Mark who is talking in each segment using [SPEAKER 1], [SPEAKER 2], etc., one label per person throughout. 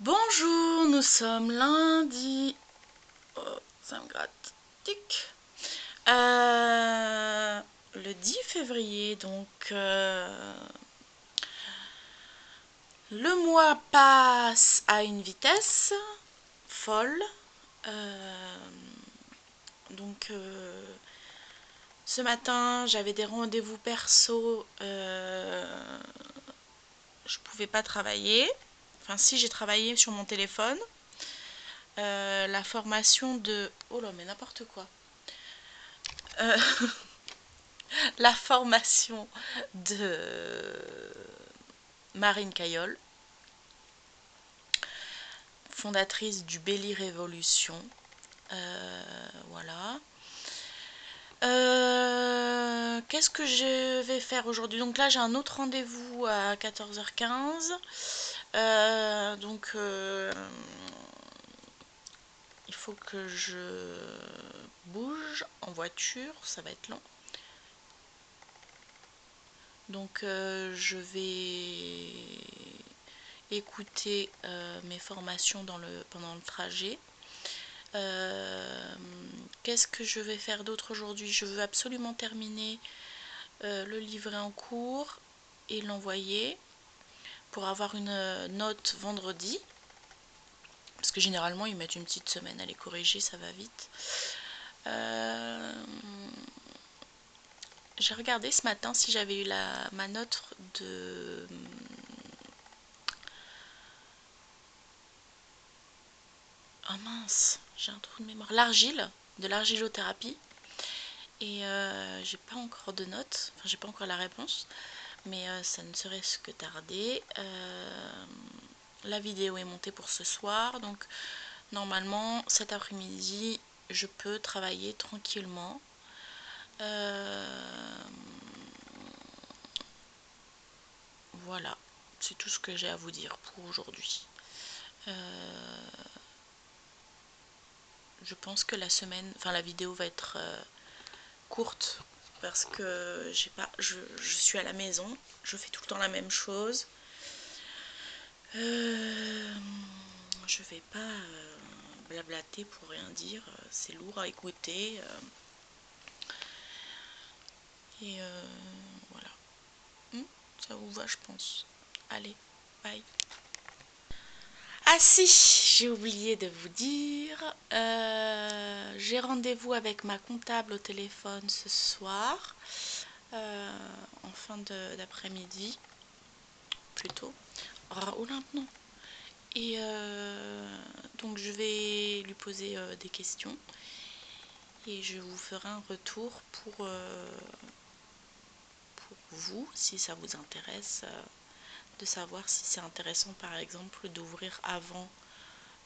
[SPEAKER 1] Bonjour, nous sommes lundi. Oh, ça me gratte. Tic. Le 10 février, donc le mois passe à une vitesse folle. Euh, donc ce matin, j'avais des rendez-vous perso. Je pouvais pas travailler. Enfin, si, j'ai travaillé sur mon téléphone. La formation de... Oh là, mais n'importe quoi. Euh, la formation de Marine Cayol, fondatrice du Belly Révolution. Voilà. Qu'est-ce que je vais faire aujourd'hui? Donc là, j'ai un autre rendez-vous à 14h15. Il faut que je bouge en voiture, ça va être long. Donc je vais écouter mes formations pendant le trajet. Qu'est-ce que je vais faire d'autre aujourd'hui? Je veux absolument terminer le livret en cours et l'envoyer pour avoir une note vendredi. Parce que généralement ils mettent une petite semaine à les corriger, ça va vite. J'ai regardé ce matin si j'avais eu ma note de... Oh mince, j'ai un trou de mémoire. De l'argilothérapie. Et j'ai pas encore de notes, enfin j'ai pas encore la réponse, mais ça ne serait-ce que tarder. La vidéo est montée pour ce soir, donc normalement cet après-midi je peux travailler tranquillement. Voilà, c'est tout ce que j'ai à vous dire pour aujourd'hui. Je pense que la vidéo va être courte parce que je suis à la maison, je fais tout le temps la même chose. Je vais pas blablater pour rien dire, c'est lourd à écouter. Et voilà. Ça vous va, je pense. Allez, bye. Ah si, j'ai oublié de vous dire, j'ai rendez-vous avec ma comptable au téléphone ce soir, en fin d'après-midi, plutôt. Oh là, non. Et donc je vais lui poser des questions et je vous ferai un retour pour vous, si ça vous intéresse, de savoir si c'est intéressant par exemple d'ouvrir avant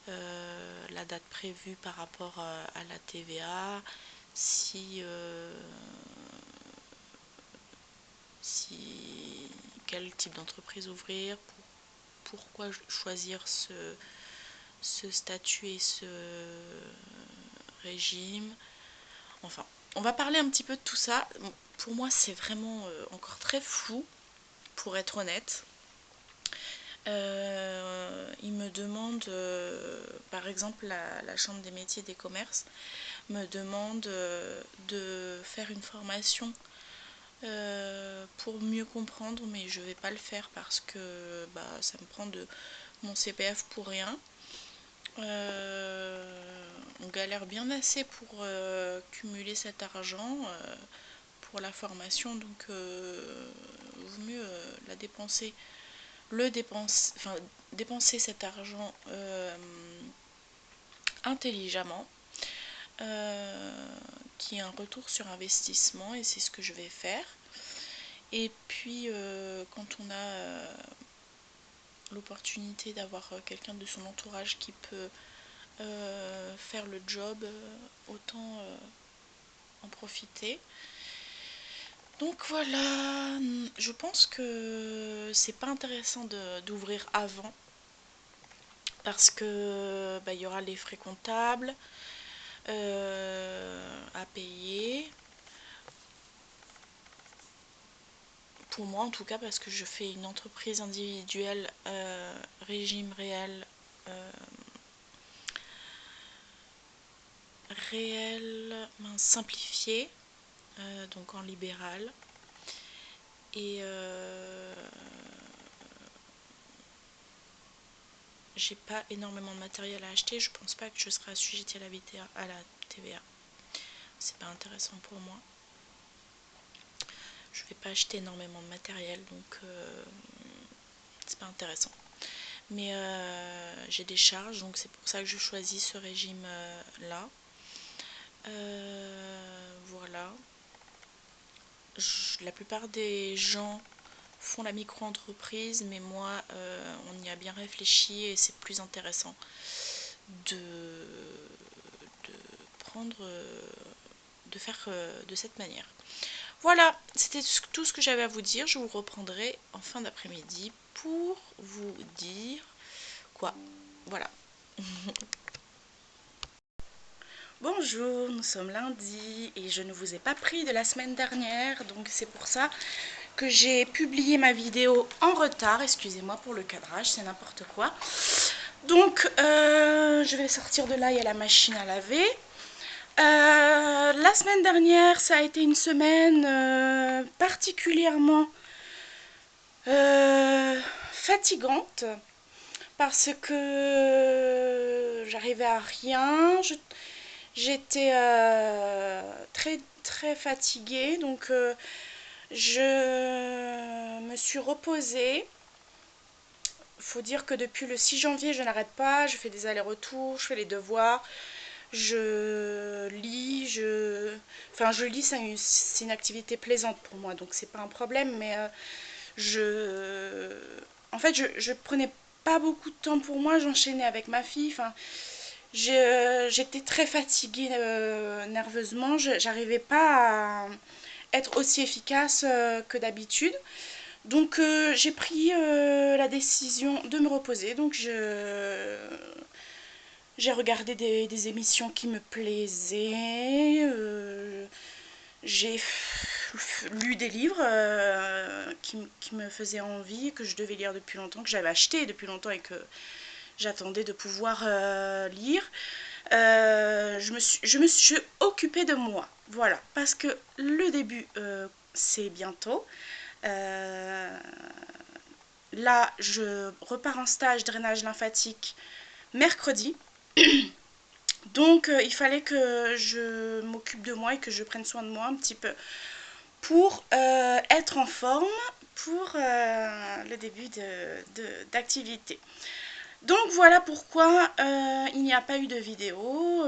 [SPEAKER 1] la date prévue par rapport à la TVA, si quel type d'entreprise ouvrir, pourquoi choisir ce statut et ce régime. Enfin, on va parler un petit peu de tout ça. Pour moi, c'est vraiment encore très flou, pour être honnête. Il me demande, par exemple, la Chambre des métiers et des commerces me demande de faire une formation pour mieux comprendre, mais je vais pas le faire parce que ça me prend de mon CPF pour rien. On galère bien assez pour cumuler cet argent pour la formation, donc vaut mieux la dépenser, dépenser cet argent intelligemment, qui est un retour sur investissement, et c'est ce que je vais faire. Et puis quand on a l'opportunité d'avoir quelqu'un de son entourage qui peut faire le job, autant en profiter. Donc voilà, je pense que c'est pas intéressant d'ouvrir avant parce que il y aura les frais comptables à payer. Pour moi en tout cas, parce que je fais une entreprise individuelle, régime réel, simplifié, donc en libéral. Et j'ai pas énormément de matériel à acheter. Je pense pas que je serai assujettie à la TVA. C'est pas intéressant pour moi. Je vais pas acheter énormément de matériel, donc c'est pas intéressant. Mais j'ai des charges, donc c'est pour ça que je choisis ce régime là. Voilà. La plupart des gens font la micro-entreprise, mais moi on y a bien réfléchi et c'est plus intéressant de prendre, de faire de cette manière. Voilà, c'était tout ce que j'avais à vous dire. Je vous reprendrai en fin d'après-midi pour vous dire quoi. Voilà. Bonjour, nous sommes lundi et je ne vous ai pas pris de la semaine dernière, donc c'est pour ça que j'ai publié ma vidéo en retard. Excusez-moi pour le cadrage, c'est n'importe quoi. Donc, je vais sortir de là, il y a la machine à laver. La semaine dernière, ça a été une semaine particulièrement fatigante parce que j'arrivais à rien. J'étais très fatiguée, donc je me suis reposée. Il faut dire que depuis le 6 janvier, je n'arrête pas. Je fais des allers-retours, je fais les devoirs, je lis. Enfin, je lis, c'est une activité plaisante pour moi, donc c'est pas un problème. Mais en fait, je prenais pas beaucoup de temps pour moi. J'enchaînais avec ma fille. Enfin, j'étais très fatiguée nerveusement. J'arrivais pas à être aussi efficace que d'habitude. Donc j'ai pris la décision de me reposer. Donc j'ai regardé des émissions qui me plaisaient. J'ai lu des livres qui me faisaient envie, que je devais lire depuis longtemps, que j'avais acheté depuis longtemps et que j'attendais de pouvoir lire. Je me suis occupée de moi, voilà, parce que le début, c'est bientôt. Là, je repars en stage drainage lymphatique mercredi. Donc, il fallait que je m'occupe de moi et que je prenne soin de moi un petit peu pour être en forme pour le début d'activité. Donc voilà pourquoi il n'y a pas eu de vidéo.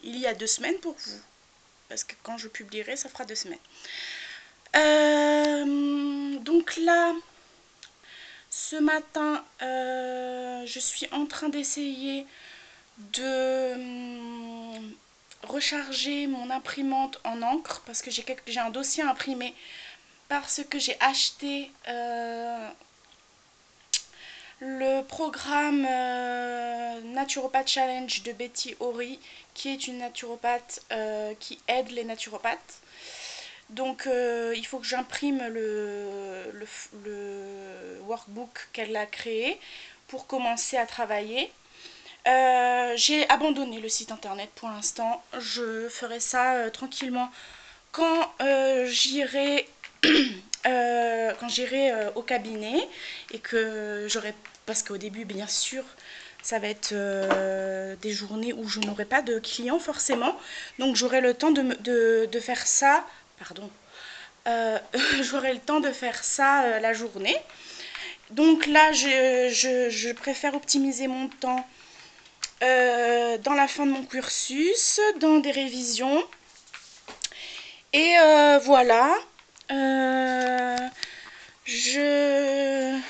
[SPEAKER 1] Il y a 2 semaines pour vous. Parce que quand je publierai, ça fera 2 semaines. Donc là, ce matin, je suis en train d'essayer de recharger mon imprimante en encre parce que j'ai un dossier imprimé parce que j'ai acheté le programme Naturopath Challenge de Betty Horry, qui est une naturopathe qui aide les naturopathes. Donc il faut que j'imprime le workbook qu'elle a créé pour commencer à travailler. J'ai abandonné le site internet pour l'instant. Je ferai ça tranquillement quand j'irai au cabinet et que j'aurai, parce qu'au début bien sûr ça va être des journées où je n'aurai pas de clients forcément, donc j'aurai le temps de faire ça, pardon, j'aurai le temps de faire ça la journée. Donc là je préfère optimiser mon temps dans la fin de mon cursus, dans des révisions. Et voilà. J'ai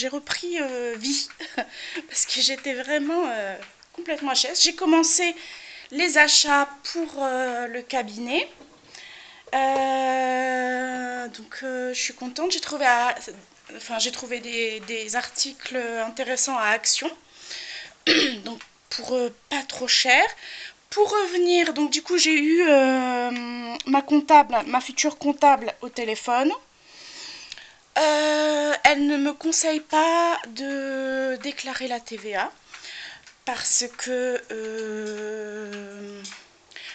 [SPEAKER 1] repris vie parce que j'étais vraiment complètement HS. J'ai commencé les achats pour le cabinet. Donc je suis contente. J'ai trouvé des articles intéressants à Action. Donc pour pas trop cher. Pour revenir, donc du coup j'ai eu ma future comptable au téléphone. Elle ne me conseille pas de déclarer la TVA parce que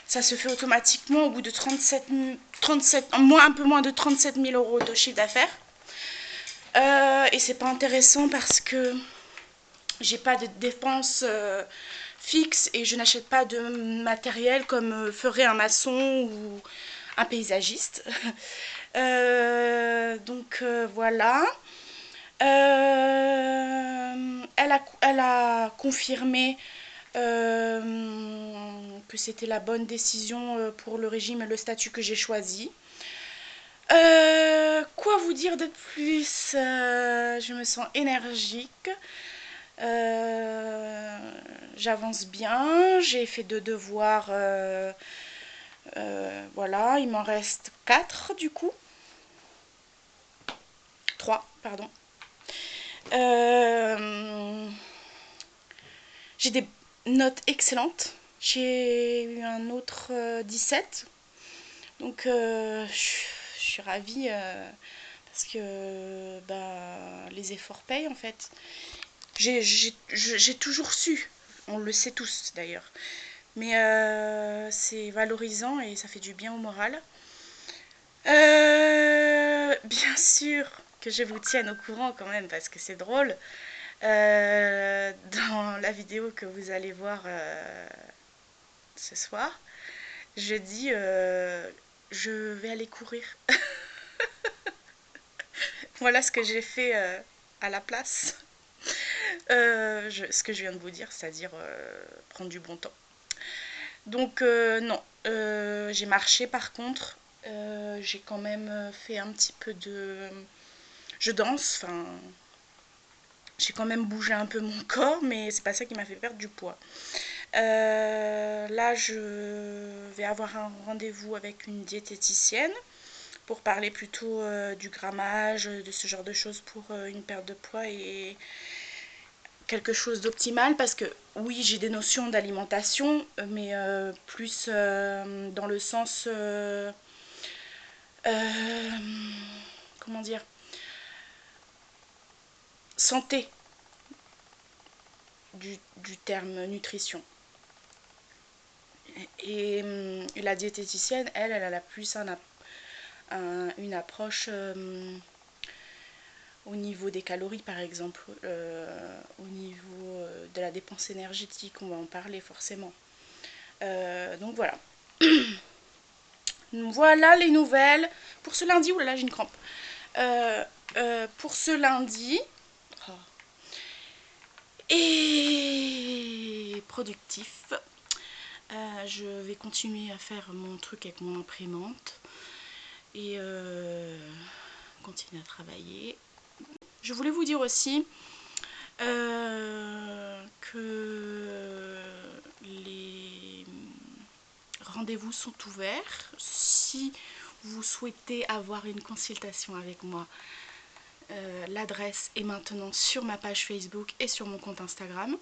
[SPEAKER 1] ça se fait automatiquement au bout de un peu moins de 37 000 euros de chiffre d'affaires. Et c'est pas intéressant parce que j'ai pas de dépenses fixes et je n'achète pas de matériel comme ferait un maçon ou un paysagiste. Voilà. Elle a confirmé que c'était la bonne décision pour le régime et le statut que j'ai choisi. Quoi vous dire de plus? Je me sens énergique. J'avance bien. J'ai fait 2 devoirs. Voilà, il m'en reste 4 du coup. 3, pardon. J'ai des notes excellentes. J'ai eu un autre 17. Donc je suis ravie parce que les efforts payent en fait. J'ai toujours su, on le sait tous d'ailleurs, mais c'est valorisant et ça fait du bien au moral. Bien sûr que je vous tienne au courant quand même parce que c'est drôle. Dans la vidéo que vous allez voir ce soir, je dis je vais aller courir. Voilà ce que j'ai fait à la place. Ce que je viens de vous dire, c'est-à-dire prendre du bon temps. Donc non, j'ai marché par contre. J'ai quand même fait un petit peu de... Je danse, enfin... J'ai quand même bougé un peu mon corps, mais c'est pas ça qui m'a fait perdre du poids. Là, je vais avoir un rendez-vous avec une diététicienne pour parler plutôt du grammage, de ce genre de choses pour une perte de poids et quelque chose d'optimal parce que oui, j'ai des notions d'alimentation, mais plus dans le sens... comment dire, santé du terme nutrition. Et la diététicienne, elle a plus une approche au niveau des calories, par exemple, au niveau de la dépense énergétique, on va en parler forcément. Donc voilà. Voilà les nouvelles. Pour ce lundi, oulala, j'ai une crampe. Pour ce lundi, oh, et productif. Je vais continuer à faire mon truc avec mon imprimante et continuer à travailler. Je voulais vous dire aussi que les rendez-vous sont ouverts. Si vous souhaitez avoir une consultation avec moi, l'adresse est maintenant sur ma page Facebook et sur mon compte Instagram.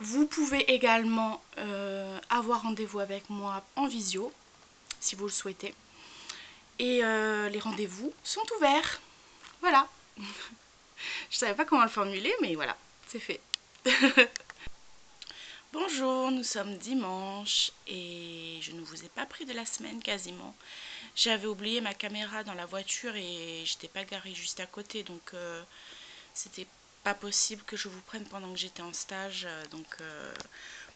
[SPEAKER 1] Vous pouvez également avoir rendez-vous avec moi en visio, si vous le souhaitez. Et les rendez-vous sont ouverts. Voilà. Je savais pas comment le formuler, mais voilà, c'est fait. Bonjour, nous sommes dimanche et je ne vous ai pas pris de la semaine quasiment. J'avais oublié ma caméra dans la voiture et j'étais pas garée juste à côté, donc c'était pas possible que je vous prenne pendant que j'étais en stage.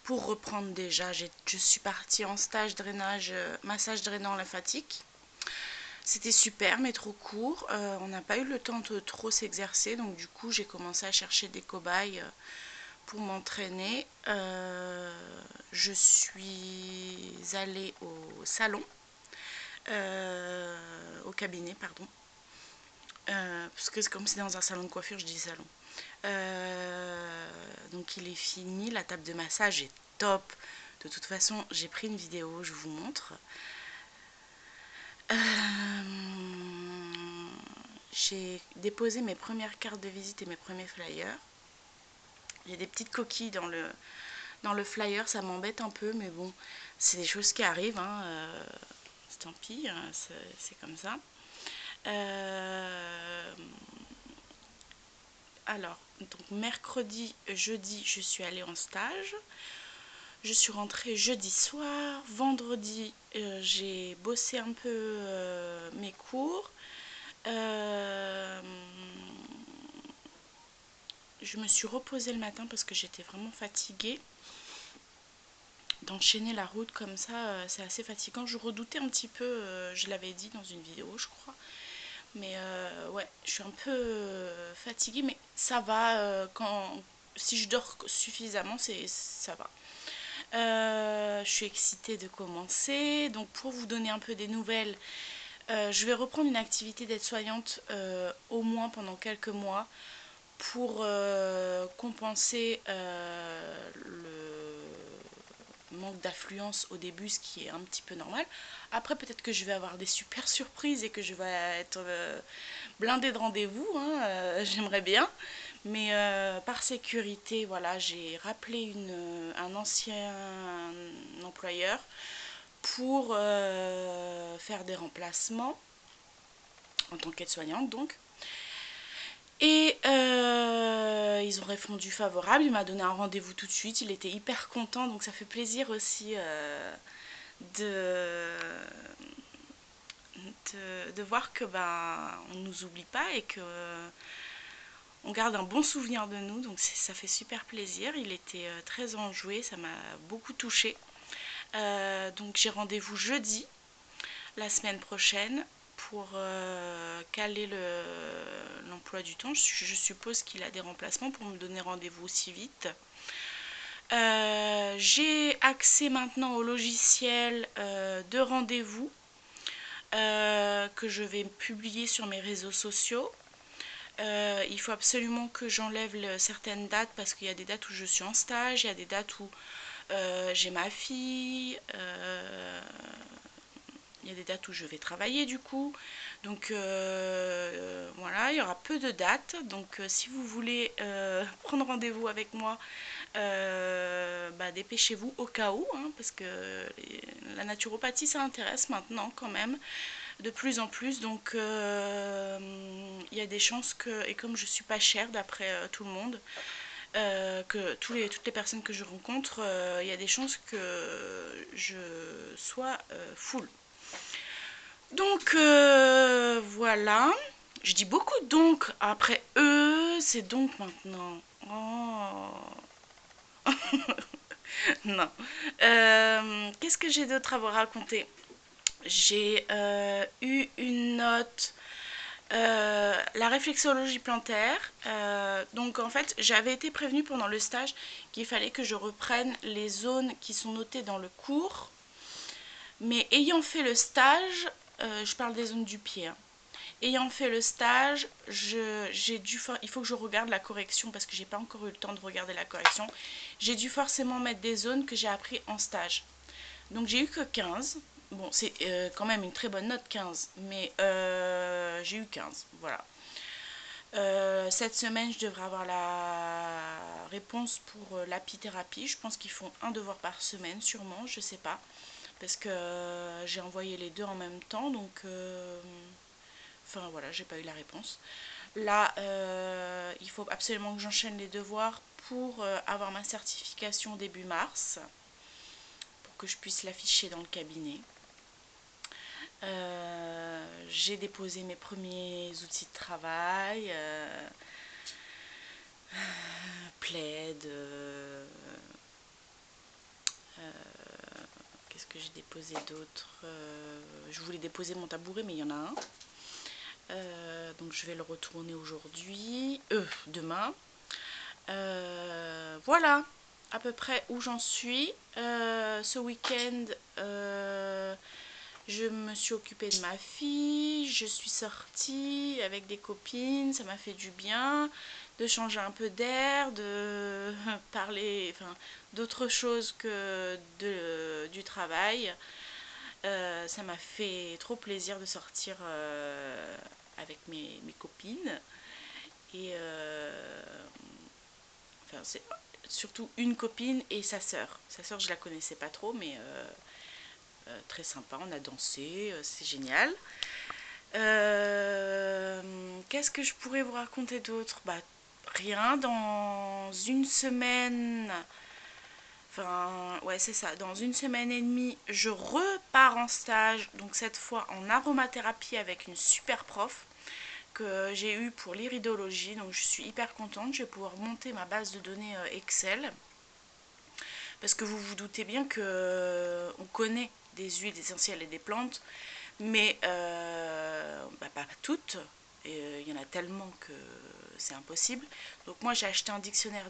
[SPEAKER 1] Pour reprendre déjà, je suis partie en stage drainage, massage drainant lymphatique. C'était super mais trop court. On n'a pas eu le temps de trop s'exercer, donc du coup j'ai commencé à chercher des cobayes pour m'entraîner. Je suis allée au salon, au cabinet, pardon. Parce que comme c'est dans un salon de coiffure, je dis salon. Donc il est fini, la table de massage est top. De toute façon, j'ai pris une vidéo, je vous montre. J'ai déposé mes premières cartes de visite et mes premiers flyers. Il y a des petites coquilles dans le flyer, ça m'embête un peu, mais bon, c'est des choses qui arrivent, hein, tant pis, hein, c'est comme ça. Alors, donc mercredi, jeudi, je suis allée en stage. Je suis rentrée jeudi soir. Vendredi, j'ai bossé un peu mes cours. Je me suis reposée le matin parce que j'étais vraiment fatiguée. D'enchaîner la route comme ça, c'est assez fatigant. Je redoutais un petit peu, je l'avais dit dans une vidéo, je crois. Mais ouais, je suis un peu fatiguée, mais ça va. Si je dors suffisamment, ça va. Je suis excitée de commencer. Donc pour vous donner un peu des nouvelles, je vais reprendre une activité d'aide-soignante au moins pendant quelques mois pour compenser le manque d'affluence au début, ce qui est un petit peu normal. Après, peut-être que je vais avoir des super surprises et que je vais être blindée de rendez-vous, hein, j'aimerais bien. Mais par sécurité, voilà, j'ai rappelé un ancien employeur pour faire des remplacements en tant qu'aide-soignante donc. Et ils ont répondu favorable, il m'a donné un rendez-vous tout de suite, il était hyper content, donc ça fait plaisir aussi de, de voir que on ne nous oublie pas et que on garde un bon souvenir de nous, donc ça fait super plaisir. Il était très enjoué, ça m'a beaucoup touchée. Donc j'ai rendez-vous jeudi, la semaine prochaine, pour caler l'emploi du temps. Je suppose qu'il a des remplacements pour me donner rendez-vous aussi vite. J'ai accès maintenant au logiciel de rendez-vous que je vais publier sur mes réseaux sociaux. Il faut absolument que j'enlève certaines dates parce qu'il y a des dates où je suis en stage, il y a des dates où j'ai ma fille, il y a des dates où je vais travailler du coup. Donc voilà, il y aura peu de dates. Donc si vous voulez prendre rendez-vous avec moi, dépêchez-vous au cas où, hein, parce que la naturopathie ça intéresse maintenant quand même de plus en plus. Donc il y a des chances que, et comme je suis pas chère d'après tout le monde, que toutes les personnes que je rencontre, il y a des chances que je sois full. Donc voilà. Je dis beaucoup donc après eux, c'est donc maintenant. Oh. Non. Qu'est-ce que j'ai d'autre à vous raconter? J'ai eu une note, la réflexologie plantaire. Donc en fait, j'avais été prévenue pendant le stage qu'il fallait que je reprenne les zones qui sont notées dans le cours. Mais ayant fait le stage, je parle des zones du pied, hein. Ayant fait le stage, il faut que je regarde la correction parce que j'ai pas encore eu le temps de regarder la correction. J'ai dû forcément mettre des zones que j'ai appris en stage. Donc j'ai eu que 15. Bon, c'est quand même une très bonne note, 15. Mais j'ai eu 15, voilà. Cette semaine, je devrais avoir la réponse pour l'apithérapie. Je pense qu'ils font un devoir par semaine, sûrement, je sais pas. Parce que j'ai envoyé les deux en même temps, donc enfin voilà, j'ai pas eu la réponse. Là, il faut absolument que j'enchaîne les devoirs pour avoir ma certification début mars, pour que je puisse l'afficher dans le cabinet. J'ai déposé mes premiers outils de travail, plaid, qu'est-ce que j'ai déposé d'autre? Je voulais déposer mon tabouret, mais il y en a un. Donc je vais le retourner aujourd'hui, demain. Voilà à peu près où j'en suis. Ce week-end, je me suis occupée de ma fille, je suis sortie avec des copines, ça m'a fait du bien de changer un peu d'air, de parler d'autre chose que du travail. Ça m'a fait trop plaisir de sortir avec mes copines. Et c'est surtout une copine et sa sœur. Sa sœur, je la connaissais pas trop, mais très sympa. On a dansé, c'est génial. Qu'est-ce que je pourrais vous raconter d'autre? Bah, rien. Dans une semaine, enfin, ouais, c'est ça. Dans une semaine et demie, je repars en stage. Donc, cette fois en aromathérapie avec une super prof que j'ai eue pour l'iridologie. Donc, je suis hyper contente. Je vais pouvoir monter ma base de données Excel. Parce que vous vous doutez bien que on connaît des huiles essentielles et des plantes, mais bah, pas toutes. Et il y en a tellement que c'est impossible. Donc moi j'ai acheté un dictionnaire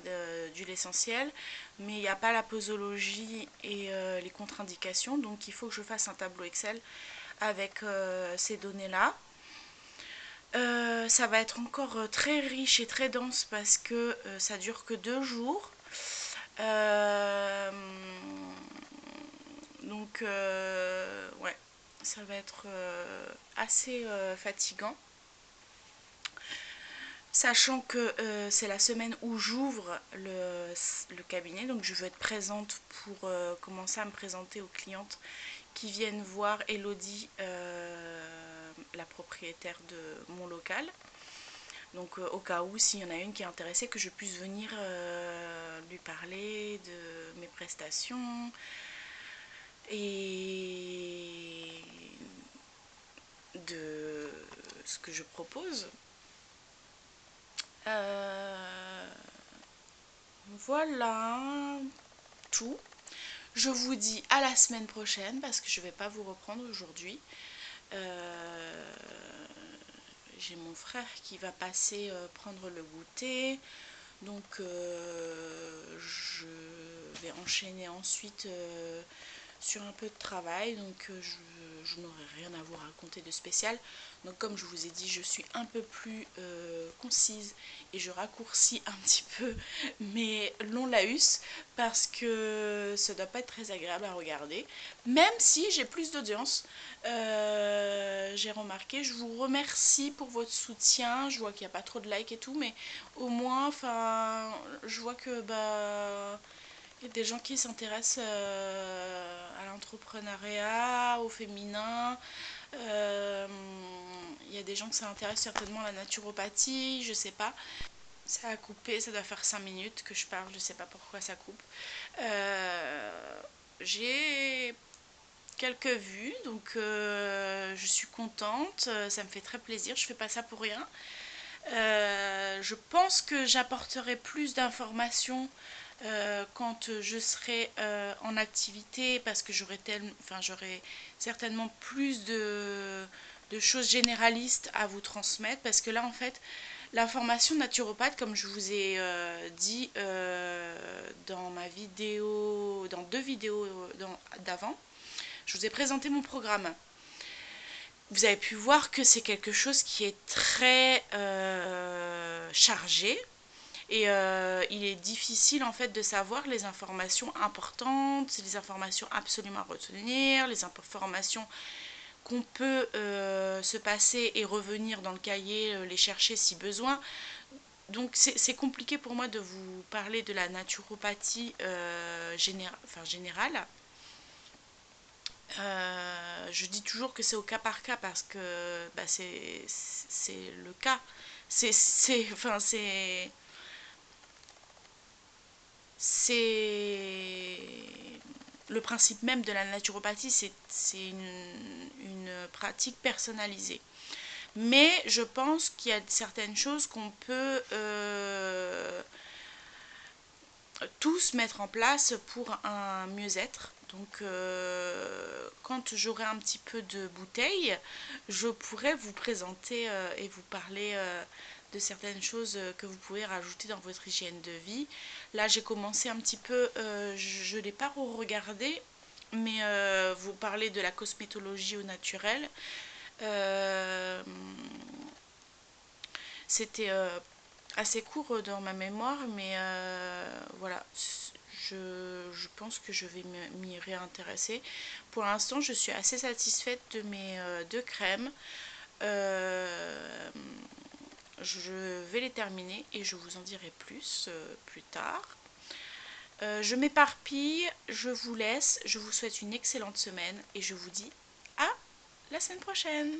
[SPEAKER 1] d'huile essentielle, mais il n'y a pas la posologie et les contre-indications. Donc il faut que je fasse un tableau Excel avec ces données-là. Ça va être encore très riche et très dense parce que ça dure que 2 jours. Euh, ouais, ça va être assez fatigant. Sachant que c'est la semaine où j'ouvre le cabinet, donc je veux être présente pour commencer à me présenter aux clientes qui viennent voir Elodie, la propriétaire de mon local. Donc au cas où, s'il y en a une qui est intéressée, que je puisse venir lui parler de mes prestations et de ce que je propose. Voilà tout. Je vous dis à la semaine prochaine parce que je ne vais pas vous reprendre aujourd'hui. Euh, j'ai mon frère qui va passer prendre le goûter. Donc je vais enchaîner ensuite sur un peu de travail. Donc je n'aurai rien à vous raconter de spécial. Donc comme je vous ai dit, je suis un peu plus concise et je raccourcis un petit peu mes longs laus parce que ça doit pas être très agréable à regarder. Même si j'ai plus d'audience, j'ai remarqué. Je vous remercie pour votre soutien. Je vois qu'il n'y a pas trop de likes et tout, mais au moins, enfin, je vois que bah il y a des gens qui s'intéressent à l'entrepreneuriat, au féminin. Euh, il y a des gens qui s'intéressent certainement à la naturopathie, je sais pas. Ça a coupé, ça doit faire 5 minutes que je parle, je sais pas pourquoi ça coupe. J'ai quelques vues, donc je suis contente, ça me fait très plaisir, je fais pas ça pour rien. Je pense que j'apporterai plus d'informations quand je serai en activité parce que j'aurai certainement plus de choses généralistes à vous transmettre parce que là en fait l'information naturopathe comme je vous ai dit dans ma vidéo, dans 2 vidéos d'avant, je vous ai présenté mon programme. Vous avez pu voir que c'est quelque chose qui est très chargé et il est difficile en fait de savoir les informations importantes, les informations absolument à retenir, les informations qu'on peut se passer et revenir dans le cahier, les chercher si besoin. Donc c'est compliqué pour moi de vous parler de la naturopathie générale. Je dis toujours que c'est au cas par cas parce que bah, c'est le cas. Enfin, c'est le principe même de la naturopathie, c'est une pratique personnalisée. Mais je pense qu'il y a certaines choses qu'on peut tous mettre en place pour un mieux-être. Donc quand j'aurai un petit peu de bouteille, je pourrais vous présenter et vous parler de certaines choses que vous pouvez rajouter dans votre hygiène de vie. Là j'ai commencé un petit peu, je ne l'ai pas regardé, mais vous parlez de la cosmétologie au naturel. Euh, C'était assez court dans ma mémoire, mais voilà, je pense que je vais m'y réintéresser. Pour l'instant, je suis assez satisfaite de mes 2 crèmes. Euh, je vais les terminer et je vous en dirai plus tard. Je m'éparpille, je vous laisse, je vous souhaite une excellente semaine et je vous dis à la semaine prochaine.